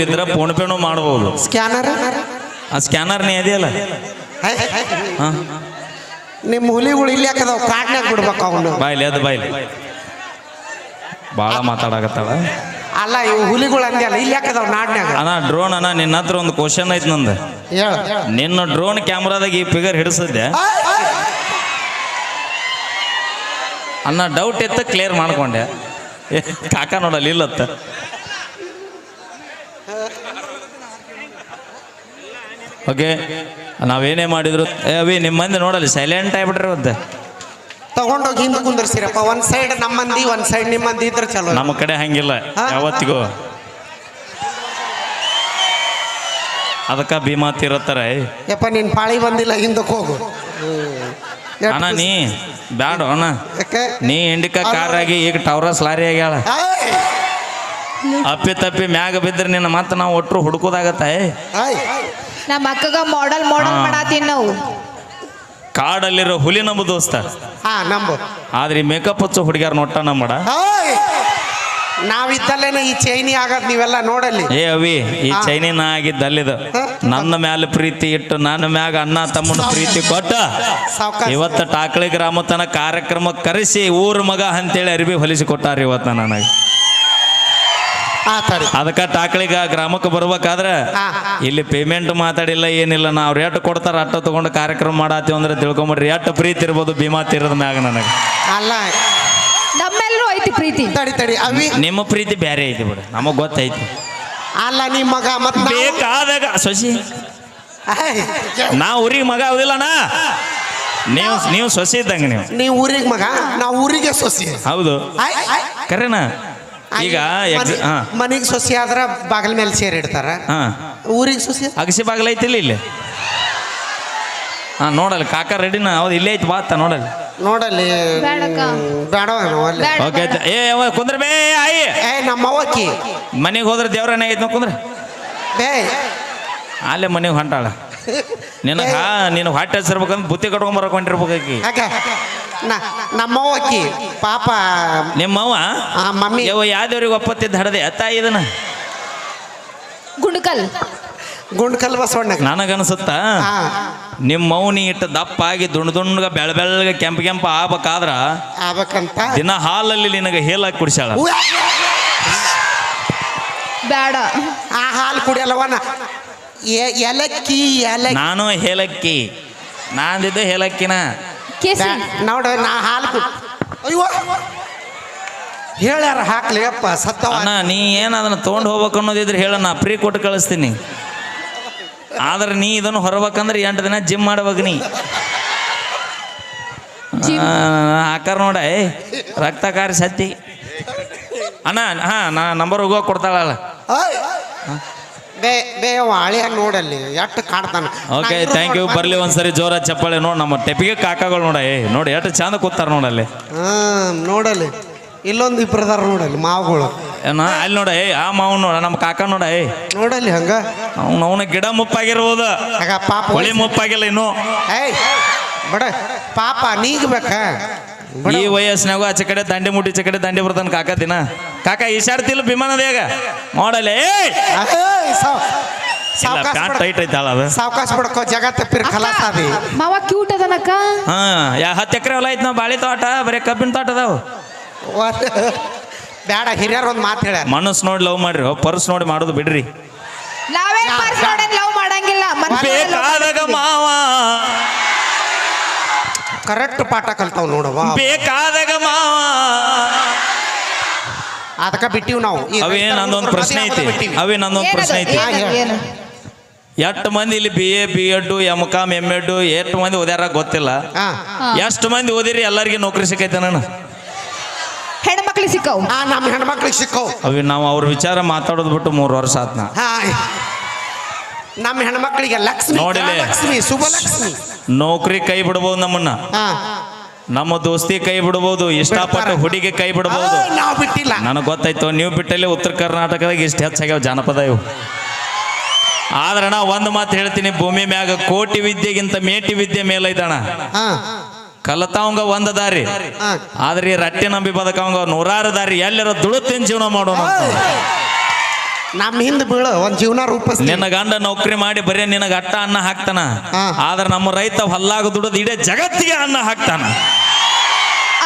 ಇದ್ರೆ phone pain ಮಾಡ್ಬೋದು. Scanner ಆ ಸ್ಕ್ಯಾನರ್ ನೀ ಇದೆಯಲ್ಲ ನಿಮ್ಮ ಹುಲಿಗಳು ಇಲ್ಲಿ ಯಾಕದಾವ ಕಾಡ್ನ್ಯಾಗ ಬಿಡ್ಬೇಕು ಅವನು ಬಾಯ್ಲಿ ಅದು ಬಾಯ್ಲಿ ಭಾಳ ಮಾತಾಡಕತ್ತಾಳ. ಅಲ್ಲ ಇವು ಹುಲಿಗಳು ಅಂದ್ಯಲ್ಲ ಇಲ್ಲಿ ಯಾಕದಾವ ನಾಡ್ನ್ಯಾಗ. ಅಣ್ಣ ಡ್ರೋನ್ ಅಣ್ಣ ನಿನ್ನ ಹತ್ರ ಒಂದು ಕ್ವಶನ್ ಐತಿ ನಂದು. ನಿನ್ನ ಡ್ರೋನ್ ಕ್ಯಾಮ್ರಾದಾಗ ಈ ಫಿಗರ್ ಹಿಡಿಸಿದ್ದೆ ಅನ್ನ ಡೌಟ್ ಇತ್ತು ಕ್ಲಿಯರ್ ಮಾಡ್ಕೊಂಡೆ. ಕಾಕ ನೋಡಲ್ಲ ಇಲ್ಲತ್ತ. ಓಕೆ ನಾವೇನೇ ಮಾಡಿದ್ರು ಅವಿ ನಿಮ್ಮ ಮಂದಿ ನೋಡಲ್ಲ ಸೈಲೆಂಟ್ ಆಗ್ಬಿಟ್ರಿ ಮತ್ತೆ ತಗೊಂಡೋಗಿ ಹಿಂದೆ ಕುಂದರ್ಸಿರಪ್ಪ. ಒಂದ್ ಸೈಡ್ ನಮ್ಮ ಮಂದಿ ಒಂದ್ ಸೈಡ್ ನಿಮ್ಮ ಮಂದಿ ಇದ್ರೆ ಚಲೋ. ನಮ್ಮ ಕಡೆ ಹಂಗಿಲ್ಲ ಯಾವತ್ತಿಗೂ. ಅದಕ್ಕ ಭೀಮಾ ತೀರತ್ತಾರ. ಯಪ್ಪ ನಿನ್ ಪಾಳಿ ಬಂದಿಲ್ಲ ಹಿಂದಕ್ಕೆ ಹೋಗು ಅಣ್ಣ ನೀ ಬ್ಯಾಡ ಅಣ್ಣ ನೀ ಇಂಡಿಕಾ ಕಾರ್ ಆಗಿ ಈಗ ಟವರಸ್ ಲಾರಿ ಆಗ್ಯಾಳ. ಅಪ್ಪಿ ತಪ್ಪಿ ಮ್ಯಾಗ ಬಿದ್ರೆ ನಿನ್ನ ಮತ್ತೆ ನಾವು ಒಟ್ಟರು ಹುಡುಕೋದಾಗತ್ತ. ನಮ್ಮ ಅಕ್ಕಗ ಮಾಡೆಲ್ ಮಾಡಾತೀನಿ ನಾವು. ಕಾಡಲ್ಲಿರೋ ಹುಲಿ ನಮ್ಮ ದೋಸ್ತ ನಂಬು. ಆದ್ರೆ ಮೇಕಪ್ ಹಚ್ಚೋ ಹುಡುಗ್ಯಾರ ನೋಟ ನಮ್ಮಡ. ನಾವಿದ್ದಲ್ಲೇನ ಈ ಚೈನಿ ಆಗದ್ ನೀವೆಲ್ಲ ನೋಡಲ್ಲಿ. ಏ ಅವಿ ಈ ಚೈನಿನ ಆಗಿದ್ದಲ್ಲಿದ ನನ್ನ ಮ್ಯಾಲ ಪ್ರೀತಿ ಇಟ್ಟು ನನ್ನ ಮ್ಯಾಗ ಅಣ್ಣ ತಮ್ಮನ ಪ್ರೀತಿ ಕೊಟ್ಟ ಇವತ್ತ ಟಾಕಳಿ ಗ್ರಾಮ ತನ ಕಾರ್ಯಕ್ರಮ ಕರೆಸಿ ಊರ್ ಮಗ ಅಂತೇಳಿ ಅರಿವಿ ಹೊಲಿಸಿ ಕೊಟ್ಟಾರ ಇವತ್ತ ನನಗೆ. ಅದಕ್ಕ ಟಾಕಳಿಗ ಗ್ರಾಮಕ್ಕೆ ಬರ್ಬೇಕಾದ್ರೆ ಇಲ್ಲಿ ಪೇಮೆಂಟ್ ಮಾತಾಡಿಲ್ಲ ಏನಿಲ್ಲ. ನಾವು ರೇಟ್ ಕೊಡ್ತಾರ ಅಟ್ಟ ತಗೊಂಡು ಕಾರ್ಯಕ್ರಮ ಮಾಡಾತೀವಿ ಅಂದ್ರೆ ತಿಳ್ಕೊಂಬಿಡ್ರಿ ಎಷ್ಟು ಪ್ರೀತಿ ಇರ್ಬೋದು ಭೀಮಾ ತೀರದ ಮ್ಯಾಗ ನನಗೆ. ಅಲ್ಲ ನಮ್ಮೆಲ್ಲರೂ ಐತಿ ಪ್ರೀತಿ. ತಡಿ ಅವಿ ನಿಮ್ಮ ಪ್ರೀತಿ ಬೇರೆ ಐತಿ ಬಿಡು ನಮಗ್ ಗೊತ್ತೈತಿ. ಅಲ್ಲ ನಿಮ್ಮ ಮಗ ಮತ್ತೆ ಬೇಕಾದಾಗ ಸೊಸಿ ನಾ ಊರಿಗೆ ಮಗ ಆಗುದಿಲ್ಲಣ್ಣ. ನೀವು ಸೊಸಿ ಇದ್ದಂಗ ನೀವು ಊರಿಗೆ ಮಗ ನಾವು ಊರಿಗೆ ಸೊಸಿ. ಹೌದು ಕರೆನಾ. ಈಗ ಮನೆಗೆ ಸೊಸಿ ಆದ್ರ ಬಾಗಿಲ ಮೇಲೆ ಸೇರಿ ಇಡ್ತಾರ. ಊರಿಗೆ ಸೊಸಿ ಅಗಸಿ ಬಾಗಿಲ ಐತಿಲ್ಲ ಇಲ್ಲಿ. ನೋಡಲ್ಲ ಕಾಕ ರೆಡಿನ ಹೌದು ಇಲ್ಲೇ ಐತಿ ಬಾತ ನೋಡಲ್ಲ ನೋಡಲ್ಲಿ ಓಕೆ. ಏ ಕುಂದ್ರ ಬೇ ಆಯಿ ನಮ್ಮವ್ವಕ್ಕಿ ಮನೆಗೆ ಹೋದ್ರೆ ದೇವ್ರನೇ ಐತಿ ನೋ ಕುಂದ್ರ ಬೇ ಅಲ್ಲೇ ಮನೆಗೆ ಹೊಂಟಾಳ. ನಿನಗೆ ಹೊಟ್ಟೆ ಹಚ್ಚಿರ್ಬೇಕಂದ್ರೆ ಬುತ್ತಿ ಕಟ್ಕೊಂಡ್ ಬರಕೊಂಡಿರ್ಬೇಕಾಕಿ. ನಮ್ಮವ್ವಕ್ಕಿ ಪಾಪ ನಿಮ್ಮವ್ವ ಮಮ್ಮಿ ಯಾವ್ದವ್ರಿಗೆ ಒಪ್ಪತ್ತಿದ್ದ ಹಡದೆ ತಾಯಿ ಇದನ್ನ ಗುಂಡ್ಕಲ್ ಬಸವಣ್ಣ. ನನಗನ್ಸುತ್ತ ನಿಮ್ಮ ಮೌನಿ ಇಟ್ಟು ದಪ್ಪ ಆಗಿ ದುಂಡ್ಗ ಬೆಳಗ್ಗೆ ಕೆಂಪ ಆಗ್ಬೇಕಾದ್ರ ದಿನ ಹಾಲಲ್ಲಿ ನಿನಗೆ ಹೇಲಾಗಿ ಕುಡಿಸಾಳ. ಬೇಡ ಆ ಹಾಲು ಕುಡಿಯಲ್ಲವನ ಏಲಕ್ಕಿ ನಾನು ಹೇಲಕ್ಕಿ ನಾಂದಿದ್ದು ಹೇಲಕ್ಕಿನ ನೋಡ ನಾ ಹಾಲು ಅಯ್ಯೋ ಹೇಳ್ಯಾರ ಹಾಕ್ಲಿ ಅಪ್ಪ ಸತ್ತವ. ನೀ ಏನ್ ಅದನ್ನ ತೊಗೊಂಡು ಹೋಗ್ಬೇಕು ಅನ್ನೋದಿದ್ರೆ ಹೇಳ ನಾ ಫ್ರೀ ಕೊಟ್ಟು ಕಳಿಸ್ತೀನಿ. ಆದ್ರೆ ನೀ ಇದನ್ನು ಹೊರಬೇಕಂದ್ರೆ 8 ದಿನ ಜಿಮ್ ಮಾಡ್ಬೇಕು ನೀ. ಹಾಕಾರ ನೋಡ ರಕ್ತ ಕಾರಿ ಸತ್ತಿ ಅಣ್ಣ. ನಾ ನಂಬರ್ ಹೋಗುವ ಕೊಡ್ತಾಳಲ್ಲ. ಹಳೆಯ ನೋಡಲ್ಲಿ ಎಷ್ಟು ಕಾಡ್ತಾನ. Okay thank you. ಬರ್ಲಿ ಒಂದ್ಸರಿ ಜೋರ ಚಪ್ಪಾಳೆ ನೋಡಿ ನಮ್ಮ ಟೆಪಿಗೆ ಕಾಕಾಗಳು ನೋಡ ನೋಡಿ ಎಷ್ಟು ಚಂದ ಕೂತಾರ ನೋಡಲ್ಲಿ. ನೋಡಲ್ಲಿ ಇಲ್ಲೊಂದು ಇಬ್ಬರದಾರ ನೋಡಲ್ಲಿ ಮಾವುಗಳು. ಅಲ್ಲಿ ನೋಡ ಆ ಮಾವು ನೋಡ ನಮ್ಮ ಕಾಕ ನೋಡ ನೋಡಲ್ಲಿ ಹಂಗ ಅವನ ಗಿಡ ಮುಪ್ಪಾಗಿರ್ಬೋದು ಪಾಪ ಹೊಳಿ ಮುಪ್ಪಾಗಿಲ್ಲ ಇನ್ನು. ಬಡ ಪಾಪ ನೀಗಬೇಕ ಈ ವಯಸ್ಸಿನಾಗೂ ಆಚೆ ಕಡೆ ದಂಡಿ ಮುಟ್ಟಿ ಈಚೆ ಕಡೆ ದಂಡಿ ಬರ್ತಾನ ಕಾಕ ದಿನ. ಕಾಕ ಈಶಾಡ್ತಿಲ್ಲ ವಿಮಾನದೇಗ ನೋಡಲ್ಲ ಟೈಟ್ ಐತಾಳ ಅದು. ಸಾವಕಾಶ ಬಡ್ಕೋ ಜಗತ್ತ ಪಿರ್ ಖಲಾಸ್ ಆದಿ. ಮಾವ ಕ್ಯೂಟ್ ಅದನಕ್ಕ. 10 ಎಕರೆ ಹೊಲ ಐತ್ ನಾವು ಬಾಳಿ ತೋಟ ಬರೀ ಕಬ್ಬಿನ ತೋಟ ಅದಾವ. ಬೇಡ ಹಿರಿಯರ್ ಒಂದು ಮಾತು ಹೇಳ್ಯಾರ ಮನಸ್ಸು ನೋಡಿ ಲವ್ ಮಾಡ್ರಿ ಪರ್ಸ್ ನೋಡಿ ಮಾಡೋದು ಬಿಡ್ರಿ. ನಾವೇ ಪರ್ಸ್ ನೋಡಿ ಲವ್ ಮಾಡಂಗಿಲ್ಲ. ಬೇಕಾದಾಗ ಮಾವ ಕರೆಕ್ಟ್ ಪಾಠ ಕಲ್ತಾವ್ ನೋಡವ. ಬೇಕಾದಾಗ ಮಾವ ಅದಕ್ಕ ಬಿಟ್ಟಿವ್ ನಾವು. ಅವೇ ನಂದೊಂದು ಪ್ರಶ್ನೆ ಐತಿ. ಎಷ್ಟು ಮಂದಿ ಇಲ್ಲಿ BA B.Ed M.Com M.Ed ಎಷ್ಟು ಮಂದಿ ಓದ್ಯಾರ ಗೊತ್ತಿಲ್ಲ. ಎಷ್ಟು ಮಂದಿ ಓದಿರಿ ಎಲ್ಲರಿಗೆ ನೌಕರಿ ಸಿಕ್ಕೈತೆ ನಾನು. ಹೆಣ್ಮಕ್ಳಿಗೆ ಸಿಕ್ಕವು. ನಮ್ಮ ಹೆಣ್ಮಕ್ಳಿಗೆ ಸಿಕ್ಕವು. ಅವಿ ನಾವು ಅವ್ರ ವಿಚಾರ ಮಾತಾಡೋದು ಬಿಟ್ಟು 3 ವರ್ಷ ಆತ್ನ. ನಮ್ಮ ಹೆಣ್ಮಕ್ಳಿಗೆ ಲಕ್ಷ್ಮಿ ನೋಡಿಲ್ಲ ಶುಭಲಕ್ಷ್ಮಿ ನೌಕರಿ ಕೈ ಬಿಡ್ಬೋದು ನಮ್ಮನ್ನ. ನಮ್ಮ ದೋಸ್ತಿ ಕೈ ಬಿಡ್ಬೋದು. ಇಷ್ಟಪಟ್ಟ ಹುಡುಗಿ ಕೈ ಬಿಡ್ಬೋದು. ನಾವು ಬಿಟ್ಟಿಲ್ಲ. ನನಗೆ ಗೊತ್ತಾಯ್ತು ನೀವು ಬಿಟ್ಟಲ್ಲಿ ಉತ್ತರ ಕರ್ನಾಟಕದಾಗ ಇಷ್ಟು ಹೆಚ್ಚಾಗ್ಯಾವ ಜಾನಪದ ಇವು. ಆದ್ರೆ ನಾ ಒಂದು ಮಾತು ಹೇಳ್ತೀನಿ, ಭೂಮಿ ಮ್ಯಾಗ ಕೋಟಿ ವಿದ್ಯೆಗಿಂತ ಮೇಟಿ ವಿದ್ಯೆ ಮೇಲೈತಣ. ಕಲತಾವಂಗ ಒಂದ ದಾರಿ, ಆದ್ರೆ ಈ ರಟ್ಟಿ ನಂಬಿ ಬದಕವಂಗ 100 ದಾರಿ. ಎಲ್ಲರ ದುಡುತ್ತಿನ ಜೀವನ ಮಾಡೋಣ. ನಮ್ಮ ಹಿಂದೆ ಬೀಳು ಒಂದ್ ಜೀವನ ರೂಪಿಸ್ಲಿ. ನಿನ್ನ ಗಂಡ ನೌಕರಿ ಮಾಡಿ ಬರೀ ನಿನಗ ಅಟ್ಟ ಅನ್ನ ಹಾಕ್ತಾನ. ಹಾ. ಆದ್ರೆ ನಮ್ಮ ರೈತ ಹೊಲ್ಲಾಗ ದುಡಿದು ಇಡೀ ಜಗತ್ತಿಗೆ ಅನ್ನ ಹಾಕ್ತಾನ.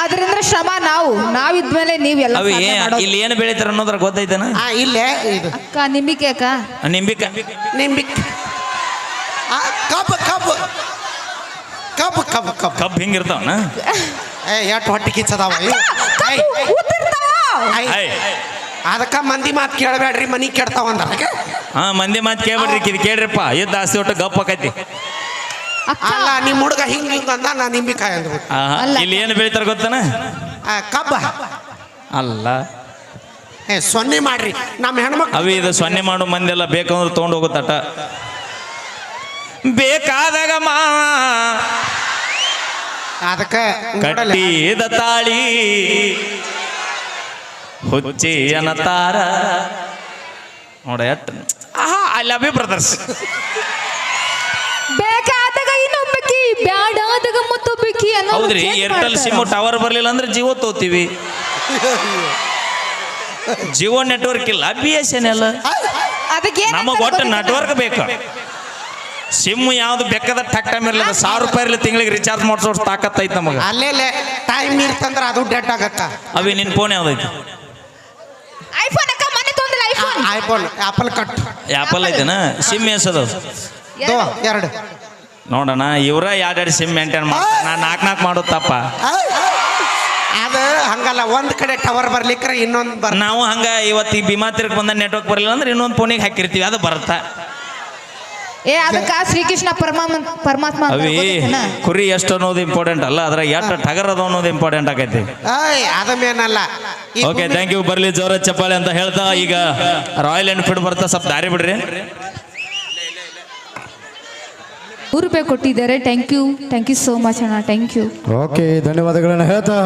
ಅದರಿಂದ ಶ್ರಮ ನಾವಿದ್ಮೇಲೆ ನೀವೆಲ್ಲ ಅವಿ ಸಾಧನೆ ಮಾಡೋದು. ಇಲ್ಲಿ ಏನು ಬೆಳಿತಾರ ಅನ್ನೋದ್ರ ಗೊತ್ತೈತನ? ಇಲ್ಲೇ ಇದು ಅಕ್ಕ ನಿಂಬಿಕೆ ಅಕ್ಕ ನಿಂಬಿಕಾಯಿ ನಿಂಬಿಕ್ ಕಬ್ಬು ಕಬ್ಬು ಕಬ್ಬು ಕಬ್ಬು ಕಬ್ಬು ಕಬ್ಬು ಹಿಂಗಿರ್ತಾವನ? ಎಷ್ಟು ಹೊಟ್ಟೆ ಕಿಚ್ಚದಾವ ಇವು. I, I. ಅದಕ್ಕ ಮಂದಿ ಮಾತು ಕೇಳಬೇಡ್ರಿ, ಮನಿ ಕೆಡ್ತಾವ ಅಂದ. ಹಾ, ಮಂದಿ ಮಾತು ಕೇಳ್ಬಿಡ್ರಿ, ಇದು ಕೇಳ್ರಿಪ್ಪ, ಇದ್ದ ಆಸ್ತಿ ಒಟ್ಟು ಗಪ್ಪ ಆಕೈತಿ. ಅಕ್ಕ ಅಲ್ಲ ನಿಮ್ಮ ಹುಡುಗ ಹಿಂಗ ಅಂದ, ನಾ ನಿಂಬಿಕಾಯಿ ಅಂದ್ಬಿಟ್ಟು. ಅಲ್ಲ. ಇಲ್ಲಿ ಏನು ಬೆಳಿತಾರ ಗೊತ್ತನ? ಕಬ್ಬ ಅಲ್ಲ, ಸೊನ್ನೆ ಮಾಡ್ರಿ ನಮ್ಮ ಹೆಣ್ಮಕ್ಳು. ಅವಿ ಇದು ಸೊನ್ನೆ ಮಾಡು ಮಂದಿ ಎಲ್ಲ ಬೇಕಂದ್ರೆ ತೊಗೊಂಡು ಹೋಗುತ್ತಟ. ಬೇಕಾದಾಗ ಮಾ ಅದಕ್ಕೆ ಕಟ್ಟಿದ ತಾಳಿ ಹುಚ್ಚಿಯನ ತಾರ ನೋಡ ಎಟ್ ಐ ಲವ್ ಯು ಬ್ರದರ್ಸ್. ಬೇಕಾದಾಗ ಇನ್ನೊಬ್ಬಕಿ ಬ್ಯಾಡಾದಾಗ ಮತ್ತೊಬ್ಬಕಿ ಅನ್ನೋ ಹೌದ್ರಿ, ಏರ್ಟೆಲ್ ಸಿಮ್ ಟವರ್ ಬರ್ಲಿಲ್ಲ ಅಂದ್ರೆ ಜಿಯೋ ತೋತೀವಿ. ಜಿಯೋ ನೆಟ್ವರ್ಕ್ ಇಲ್ಲ, BSNL ಎಲ್ಲ. ಅದಕ್ಕೆ ನಮಗ್ ಒಟ್ಟು ನೆಟ್ವರ್ಕ್ ಬೇಕು. ಸಿಮ್ ಯಾವ್ದು ಬೇಕಾದ ಟಕ್ ಟೈಮ್ ಇರಲಿಲ್ಲ, 1000 ರೂಪಾಯಿ ಇರಲಿ ತಿಂಗಳಿಗೆ ರಿಚಾರ್ಜ್ ಮಾಡಿಸೋ ತಾಕತ್ತೈತೆ ನಮಗೆ. ಅಲ್ಲೇಲೆ ಟೈಮ್ ಇರ್ತಂದ್ರೆ ಅದು ಡೆಡ್ ಆಗತ್ತ. ಅವಿ ನಿನ್ ಫೋನ್ ಯಾವ್ದೈತಿ? ಐಫೋನ್ ಅಕ್ಕ ಮನೆ ತೊಂದ್ರೆ iPhone iPhone Apple cut Apple ಐತೆನಾ? ಸಿಮ್ ಎಸದ ಎರಡು ನೋಡೋಣ. ಇವ್ರ ಎರಡೆರಡು ಸಿಮ್ ಮೇಂಟೈನ್ ಮಾಡ್ತಾರೆ, ನಾನು 4 ಮಾಡೋದಪ್ಪ. ಅದು ಹಂಗಲ್ಲ, ಒಂದ್ ಕಡೆ ಟವರ್ ಬರ್ಲಿಕ್ರೆ ಇನ್ನೊಂದು ಬರ್. ನಾವು ಹಂಗ ಇವತ್ತು ಈ ಭೀಮಾತಿರ್ಗೆ ಬಂದ ನೆಟ್ವರ್ಕ್ ಬರಲಿಲ್ಲ ಅಂದ್ರೆ ಇನ್ನೊಂದು ಫೋನಿಗೆ ಹಾಕಿರ್ತೀವಿ, ಅದು ಬರುತ್ತಾ? ಅದಕ್ಕ ಶ್ರೀಕೃಷ್ಣ ಪರಮಾತ್ಮ ಅಂತ ಅವಿ ಗೊತ್ತೈತೇನ? ಕುರಿ ಎಷ್ಟು ಅನ್ನೋದು ಇಂಪಾರ್ಟೆಂಟ್ ಅಲ್ಲ, ಅದ್ರ ಎಷ್ಟು ಟಗರ್ ಅದ ಅನ್ನೋದು ಇಂಪಾರ್ಟೆಂಟ್ ಆಗೈತಿ. ಅದಮೇನಲ್ಲ. Okay, thank you. ಬರ್ಲಿ ಜೋರ ಚಪ್ಪಾಳೆ ಅಂತ ಹೇಳ್ತಾ ಈಗ ರಾಯಲ್ ಎನ್ಫೀಲ್ಡ್ ಬರ್ತಾ ಸ್ವಲ್ಪ ದಾರಿ ಬಿಡ್ರಿ. 100 ರೂಪಾಯಿ ಕೊಟ್ಟಿದ್ದಾರೆ. ಥ್ಯಾಂಕ್ ಯು ಸೋ ಮಚ್ ಅಣ್ಣ, ಥ್ಯಾಂಕ್ ಯು. ಓಕೆ, ಧನ್ಯವಾದಗಳನ್ನು ಹೇಳ್ತಾ